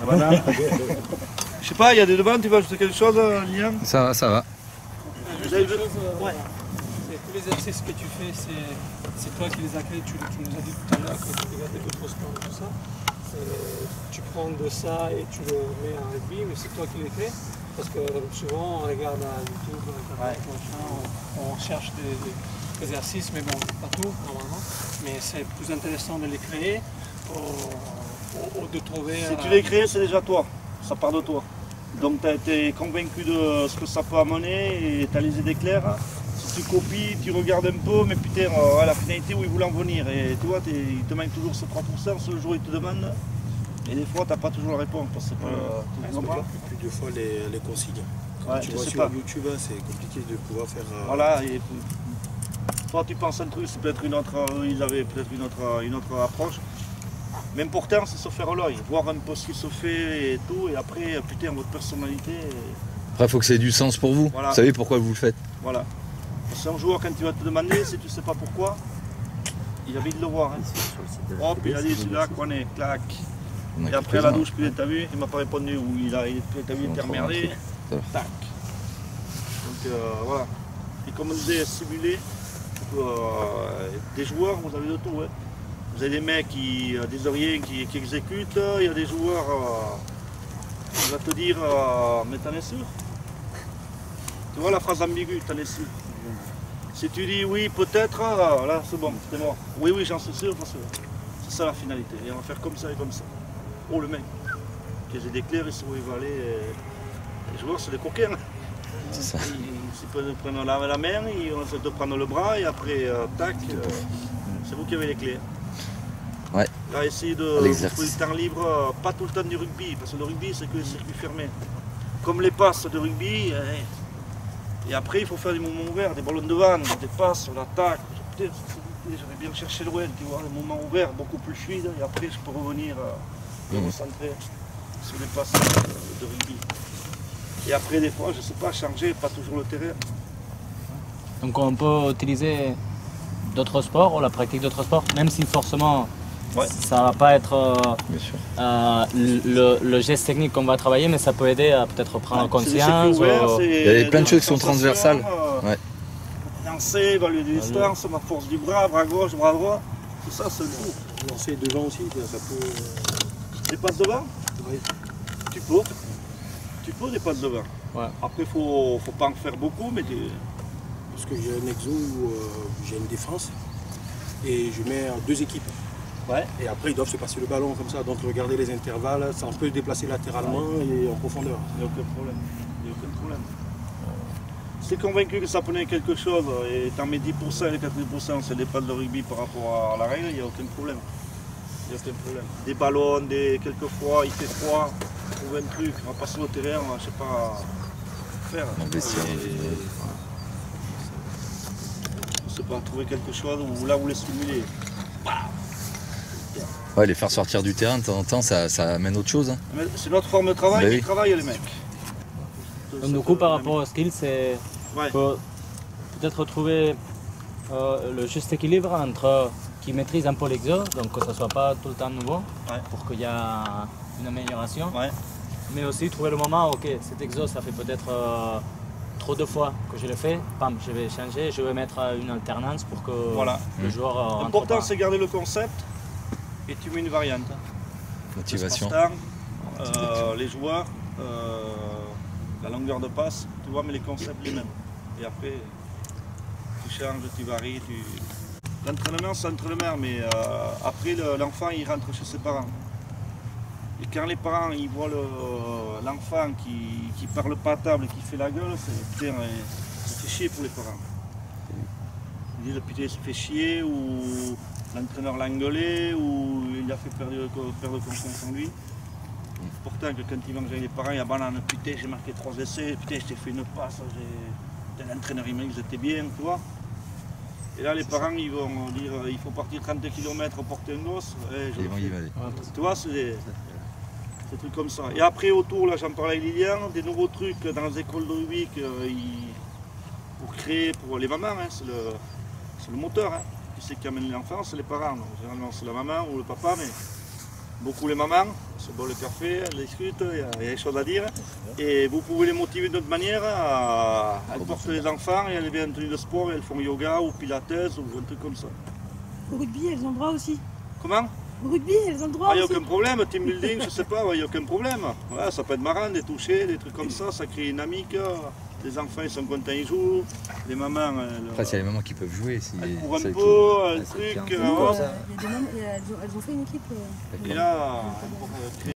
Banane. Je sais pas, il y a des demandes, tu veux ajouter quelque chose, Liam? Ça va, ça va. Ouais. Tous les exercices que tu fais, c'est toi qui les as créés. Tu nous as dit tout à l'heure que tu regardais d'autres sports et tout ça. Tu prends de ça et tu le mets en rugby, mais c'est toi qui les crées. Parce que souvent on regarde à YouTube, on cherche des exercices, mais bon, pas tout normalement. Mais c'est plus intéressant de les créer ou de trouver. Si tu les crées, c'est déjà toi. Ça part de toi. Donc tu as été convaincu de ce que ça peut amener et tu as les idées claires. Si tu copies, tu regardes un peu, mais putain, à la finalité où ils voulaient en venir. Et tu vois, il te manque toujours ce 3%, ce jour ils te demandent. Et des fois, tu n'as pas toujours la réponse. Parce que plus de fois les consignes. Quand Ouais, tu vois sur YouTube, c'est compliqué de pouvoir faire. Voilà. Et toi, tu penses un truc, c'est peut-être une autre. Ils avaient peut-être une autre approche. Mais important, c'est se faire l'œil, voir un peu ce qui se fait et tout. Et après, putain, votre personnalité. Après, il faut que ça ait du sens pour vous. Voilà. Vous savez pourquoi vous le faites. Voilà. C'est un joueur, quand il va te demander, si tu ne sais pas pourquoi, il a envie de le voir. Hein. Hop, il a dit celui-là, connaît, clac. Et après à la douche, puis t'as vu, il m'a pas répondu, ou t'as vu, il était emmerdé. Tac. Donc voilà. Et comme on disait, simuler, des joueurs, vous avez de tout. Hein. Vous avez des mecs, des oreillers qui exécutent, il y a des joueurs, qui va te dire, mais t'en es sûr? Tu vois la phrase ambiguë, t'en es sûr? Si tu dis oui, peut-être, là c'est bon, c'est mort. Oui, oui, j'en suis sûr, parce que c'est ça la finalité. Et on va faire comme ça et comme ça. Oh le mec, qu'ils aient des clairs, ils savent où il va aller. Les joueurs, c'est des coquins. C'est ça. Ils peuvent prendre la main, ils vont essayer de prendre le bras et après, tac, c'est vous qui avez les clés. Ouais. Là, essayez de trouver le temps libre, pas tout le temps du rugby, parce que le rugby, c'est que les circuits fermés. Comme les passes de rugby, et après, il faut faire des moments ouverts, des ballons de vanne, des passes, on attaque. J'avais bien cherché le web, tu vois, des moments ouverts, beaucoup plus fluides, et après, je peux revenir me concentrer sur les passes de rugby. Et après, des fois, je ne sais pas, changer, pas toujours le terrain. Donc on peut utiliser d'autres sports ou la pratique d'autres sports, même si forcément ça ne va pas être le geste technique qu'on va travailler, mais ça peut aider à peut-être prendre conscience. Il y a plein de choses qui sont transversales. Lancer, évaluer des distances, ma force du bras gauche, bras droit, tout ça c'est le tout. Lancer devant aussi, ça peut. Des passes devant? Oui. Tu peux des passes devant. Ouais. Après, faut pas en faire beaucoup, mais Parce que j'ai un exo où j'ai une défense et je mets deux équipes. Ouais. Et après, ils doivent se passer le ballon comme ça. Donc, regarder les intervalles, ça peut se déplacer latéralement et en profondeur. Il n'y a aucun problème. Si tu es convaincu que ça prenait quelque chose et tu en mets 10% et 90% c'est des passes de rugby par rapport à la règle, il n'y a aucun problème. Des ballons, quelquefois il fait froid, trouver un truc, on va passer au terrain, on va, je sais pas, faire. On ne sait pas, trouver quelque chose où là vous les stimuler. Ouais, les faire sortir du terrain de temps en temps, ça amène autre chose. Hein. C'est notre forme de travail qui travaille les mecs. Donc du coup par rapport au skill, c'est peut-être trouver le juste équilibre entre qui maîtrise un peu l'exo, donc que ça ne soit pas tout le temps nouveau, pour qu'il y ait une amélioration. Mais aussi trouver le moment, ok, cet exo ça fait peut-être trop de fois que je le fais, bam, je vais changer, je vais mettre une alternance pour que le joueur l'important c'est garder le concept et tu mets une variante. Motivation. Les joueurs, la longueur de passe, tu vois, mais les concepts les mêmes. Et après, tu changes, tu varies. L'entraînement, c'est l'entraînement, mais après, l'enfant, il rentre chez ses parents. Et quand les parents, ils voient l'enfant qui parle pas à table, qui fait la gueule, ça fait chier pour les parents. Ils disent, putain, il se fait chier, ou l'entraîneur l'a engueulé, ou il a fait perdre confiance en lui. Pourtant que quand ils vont avec les parents, il y a banane, putain j'ai marqué 3 essais, putain je t'ai fait une passe, l'entraîneur il m'a dit que j'étais bien, tu vois. Et là les parents ils vont dire il faut partir 30 km pour porter un gosse. Ils vont y aller. Tu vois, c'est des trucs comme ça. Et après autour, là j'en parlais avec Lilian, des nouveaux trucs dans les écoles de rugby pour créer pour les mamans, hein, c'est le moteur. Hein. Qui c'est qui amène l'enfant, c'est les parents. Donc, généralement c'est la maman ou le papa, mais beaucoup les mamans, se boit le café, elles discutent, il y a des choses à dire. Et vous pouvez les motiver d'une autre manière. Elles portent les enfants et elles viennent tenir de sport et elles font yoga ou pilates ou un truc comme ça. Au rugby, elles ont le droit aussi. Comment? Au rugby, elles ont le droit Il n'y a aussi. aucun problème, team building, je sais pas, il n'y a aucun problème. Ouais, ça peut être marrant, des touchés, des trucs comme ça crée une dynamique. Les enfants ils sont contents, ils jouent. Les mamans, Après, il y a les mamans qui peuvent jouer. Si elles courent un celles peu, qui- un truc. Nous, elles ont fait une équipe. Et là,